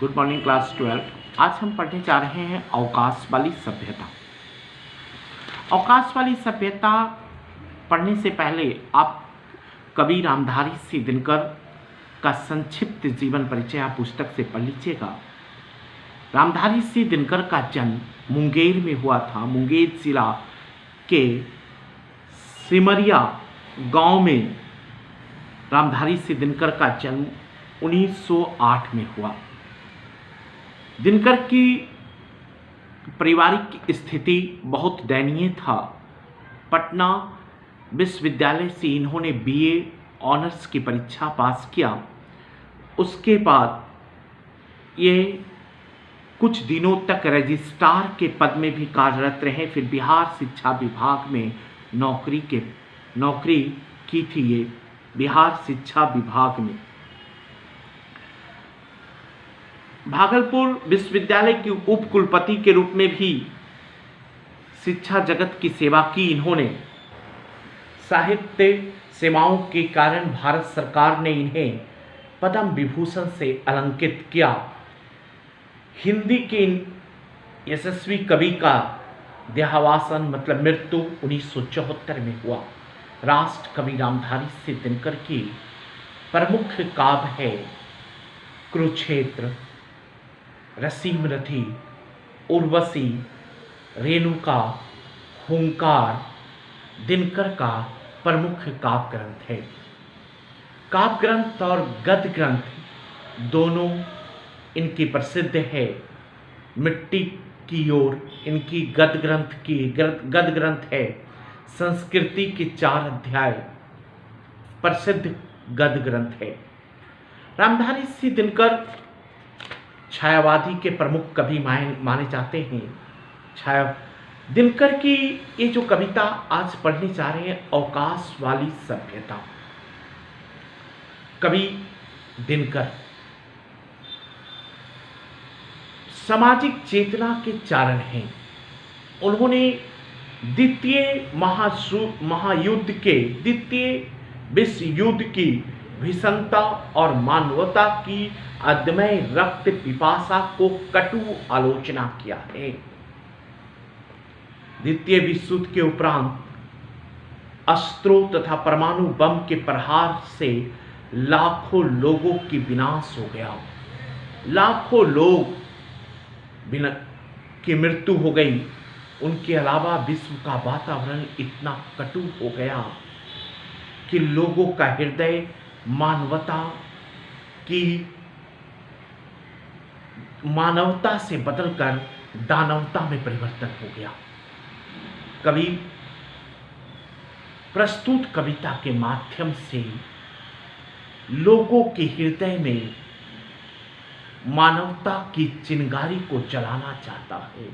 Good morning class 12। आज हम पढ़ने जा रहे हैं अवकाश वाली सभ्यता। अवकाश वाली सभ्यता पढ़ने से पहले आप कवि रामधारी सिंह दिनकर का संक्षिप्त जीवन परिचय आप पुस्तक से पढ़ लीजिएगा। रामधारी सिंह दिनकर का जन्म मुंगेर में हुआ था। मुंगेर जिला के सिमरिया गांव में रामधारी सिंह दिनकर का जन्म 1908 में हुआ। दिनकर की पारिवारिक स्थिति बहुत दयनीय था। पटना विश्वविद्यालय से इन्होंने बीए ऑनर्स की परीक्षा पास किया। उसके बाद ये कुछ दिनों तक रजिस्ट्रार के पद में भी कार्यरत रहे। फिर बिहार शिक्षा विभाग में नौकरी की थी। ये बिहार शिक्षा विभाग में भागलपुर विश्वविद्यालय के उप कुलपति के रूप में भी शिक्षा जगत की सेवा की इन्होंने। साहित्य सेवाओं के कारण भारत सरकार ने इन्हें पद्म विभूषण से अलंकृत किया। हिंदी के यशस्वी कवि का देहावसान मतलब मृत्यु 1974 में हुआ। राष्ट्र कवि रामधारी सिंह दिनकर की प्रमुख काव्य है कुरुक्षेत्र, रसीम रथी, उर्वशी, रेणुका, हुंकार दिनकर का प्रमुख काव्य ग्रंथ है। काव्य ग्रंथ और गद्य ग्रंथ दोनों इनकी प्रसिद्ध है। मिट्टी की ओर इनकी गद्य ग्रंथ है। संस्कृति के 4 अध्याय प्रसिद्ध गद्य ग्रंथ है। रामधारी सिंह दिनकर छायावादी के प्रमुख कवि माने जाते हैं। दिनकर की ये जो कविता आज पढ़ने जा रहे हैं, अवकाश वाली सभ्यता। कवि दिनकर सामाजिक चेतना के चारण हैं। उन्होंने द्वितीय विश्व युद्ध की भीषणता और मानवता की अदम्य रक्त पिपासा को कटु आलोचना किया है। द्वितीय विश्व युद्ध के उपरांत अस्त्रों तथा परमाणु बम के प्रहार से लाखों लोगों की विनाश हो गया। लाखों लोग की मृत्यु हो गई। उनके अलावा विश्व का वातावरण इतना कटु हो गया कि लोगों का हृदय मानवता से बदलकर दानवता में परिवर्तन हो गया। कवि प्रस्तुत कविता के माध्यम से लोगों के हृदय में मानवता की चिंगारी को जलाना चाहता है।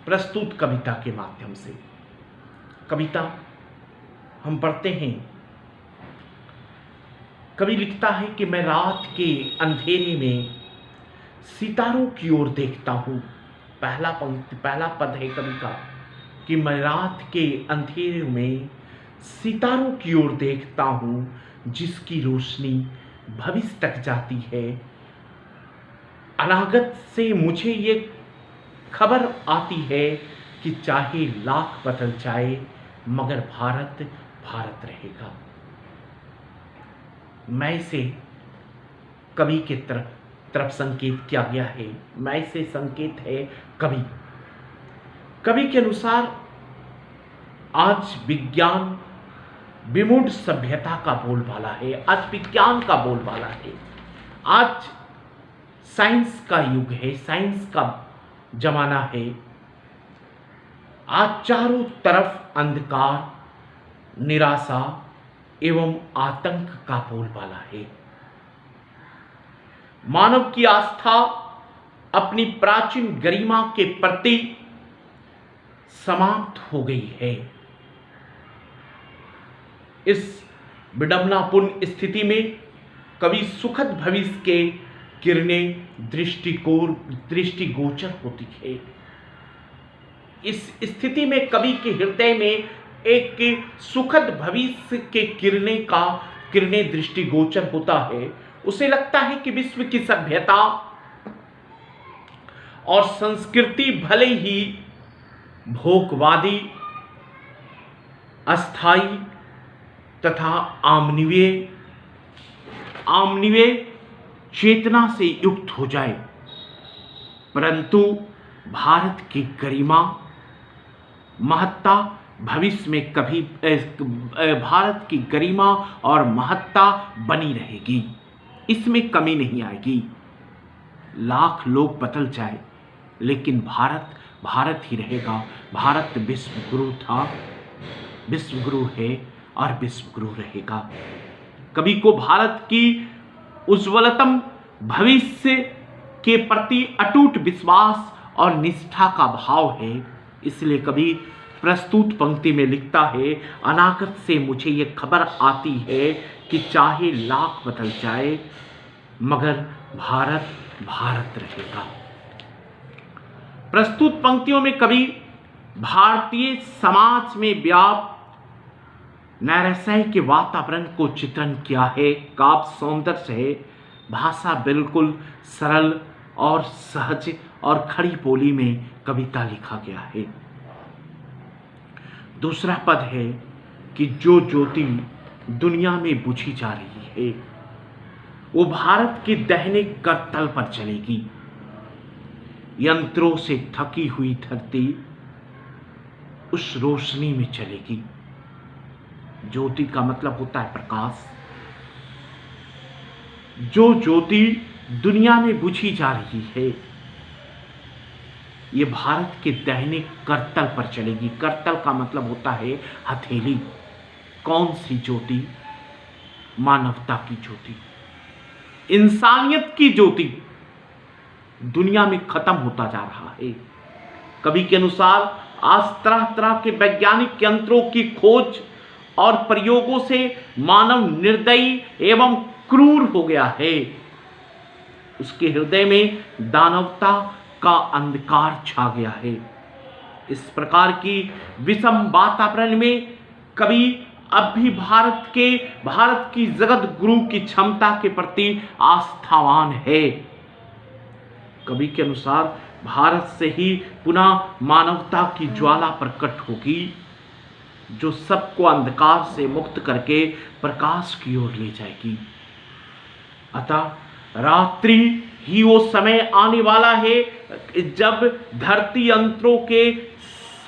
प्रस्तुत कविता के माध्यम से कविता हम पढ़ते हैं। कवि लिखता है कि मैं रात के अंधेरे में सितारों की ओर देखता हूँ। पहला पद है कवि का कि मैं रात के अंधेरे में सितारों की ओर देखता हूँ, जिसकी रोशनी भविष्य तक जाती है। अनागत से मुझे ये खबर आती है कि चाहे लाख बदल जाए मगर भारत भारत रहेगा। मैं से कवि के तरफ संकेत किया गया है। मैं से संकेत है कवि के अनुसार आज विज्ञान विमूढ़ सभ्यता का बोलबाला है। आज विज्ञान का बोलबाला है। आज साइंस का युग है। साइंस का जमाना है। आज चारों तरफ अंधकार, निराशा एवं आतंक का बोलबाला है। मानव की आस्था अपनी प्राचीन गरिमा के प्रति समाप्त हो गई है। इस विडंबनापूर्ण स्थिति में कवि सुखद भविष्य के किरणें दृष्टिगोचर होती है। इस स्थिति में कवि के हृदय में एक सुखद भविष्य के किरणें दृष्टिगोचर होता है। उसे लगता है कि विश्व की सभ्यता और संस्कृति भले ही भोगवादी, अस्थाई तथा आमनिवेय चेतना से युक्त हो जाए, परंतु भारत की गरिमा, महत्ता भविष्य में कभी भारत की गरिमा और महत्ता बनी रहेगी, इसमें कमी नहीं आएगी। लाख लोग बदल जाए लेकिन भारत भारत ही रहेगा। भारत विश्व गुरु था, विश्व गुरु है और विश्व गुरु रहेगा। कवि को भारत की उज्ज्वलतम भविष्य के प्रति अटूट विश्वास और निष्ठा का भाव है, इसलिए कवि प्रस्तुत पंक्ति में लिखता है, अनागत से मुझे ये खबर आती है कि चाहे लाख बदल जाए मगर भारत भारत रहेगा। प्रस्तुत पंक्तियों में कवि भारतीय समाज में व्याप्त नैराश्य के वातावरण को चित्रण किया है। काव्य सौंदर्य है, भाषा बिल्कुल सरल और सहज और खड़ी बोली में कविता लिखा गया है। दूसरा पद है कि जो ज्योति दुनिया में बुझी जा रही है वो भारत के दाहिने करतल पर चलेगी। यंत्रों से थकी हुई धरती उस रोशनी में चलेगी। ज्योति का मतलब होता है प्रकाश। जो ज्योति दुनिया में बुझी जा रही है ये भारत के दाहिने करतल पर चलेगी। करतल का मतलब होता है हथेली। कौन सी ज्योति? मानवता की ज्योति, इंसानियत की ज्योति दुनिया में खत्म होता जा रहा है। कवि के अनुसार आज तरह तरह के वैज्ञानिक यंत्रों की खोज और प्रयोगों से मानव निर्दयी एवं क्रूर हो गया है। उसके हृदय में दानवता का अंधकार छा गया है। इस प्रकार की विषम वातावरण में कवि अब भी भारत की जगत गुरु की क्षमता के प्रति आस्थावान है। कवि के अनुसार भारत से ही पुनः मानवता की ज्वाला प्रकट होगी जो सबको अंधकार से मुक्त करके प्रकाश की ओर ले जाएगी। अतः रात्रि ही वो समय आने वाला है जब धरती यंत्रों के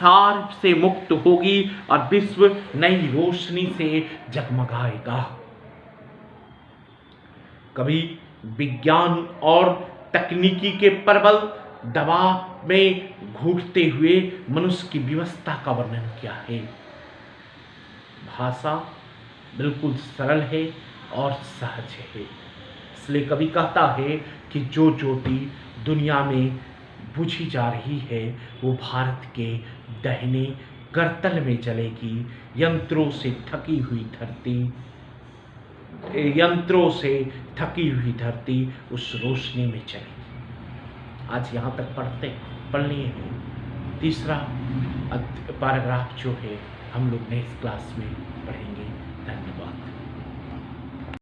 सार से मुक्त होगी और विश्व नई रोशनी से जगमगाएगा। कभी विज्ञान और तकनीकी के प्रबल दबाव में घुटते हुए मनुष्य की व्यवस्था का वर्णन किया है। भाषा बिल्कुल सरल है और सहज है, इसलिए कवि कहता है कि जो ज्योति दुनिया में बुझी जा रही है वो भारत के दाहिने करतल में चलेगी। यंत्रों से थकी हुई धरती उस रोशनी में चलेगी। आज यहाँ तक पढ़ लिए हैं। तीसरा पैराग्राफ जो है हम लोग नेक्स्ट क्लास में पढ़ेंगे। धन्यवाद।